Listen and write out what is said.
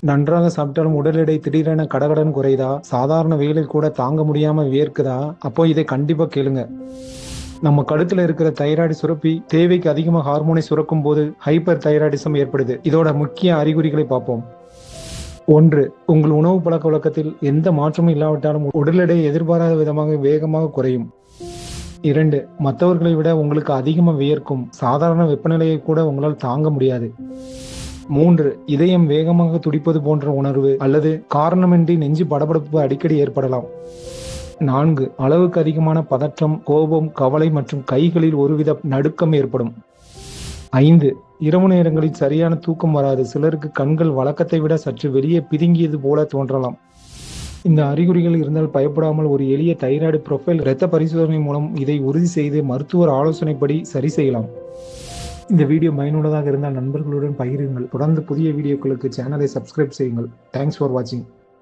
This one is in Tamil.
நன்றாக சாப்பிட்டாலும் உடல் எடை திடீரென கடகடன் குறையுதா? சாதாரண வெயிலில் கூட தாங்க முடியாம வியர்க்குதா? அப்போ இதை கண்டிப்பா கேளுங்க. நம்ம கழுத்துல இருக்கிற தைராய்டு சுரப்பி தேவைக்கு அதிகமாக ஹார்மோனை சுரக்கும் போது ஹைப்பர் தைராய்டிசம் ஏற்படுது. இதோட முக்கிய அறிகுறிகளை பார்ப்போம். 1. உங்கள் உணவு பழக்க வழக்கத்தில் எந்த மாற்றமும் இல்லாவிட்டாலும் உடல் எடை எதிர்பாராத விதமாக வேகமாக குறையும். 2. மற்றவர்களை விட உங்களுக்கு அதிகமாக வியர்க்கும். சாதாரண வெப்பநிலையை கூட உங்களால் தாங்க முடியாது. 3. இதயம் வேகமாக துடிப்பது போன்ற உணர்வு அல்லது காரணமின்றி நெஞ்சு படபடப்பு அடிக்கடி ஏற்படலாம். 4. அளவுக்கு அதிகமான பதற்றம், கோபம், கவலை மற்றும் கைகளில் ஒருவித நடுக்கம் ஏற்படும். 5. இரவு நேரங்களில் சரியான தூக்கம் வராது. சிலருக்கு கண்கள் வழக்கத்தை விட சற்று வெளியே பிதுங்கியது போல தோன்றலாம். இந்த அறிகுறிகள் இருந்தால் பயப்படாமல் ஒரு எளிய தைராய்டு ப்ரொஃபைல் இரத்த பரிசோதனை மூலம் இதை உறுதி செய்து மருத்துவர் ஆலோசனைப்படி சரி செய்யலாம். இந்த வீடியோ பயனுள்ளதாக இருந்தால் நண்பர்களுடன் பகிருங்கள். தொடர்ந்து புதிய வீடியோக்களுக்கு சேனலை சப்ஸ்கிரைப் செய்யுங்கள். தேங்க்ஸ் ஃபார் வாட்சிங்.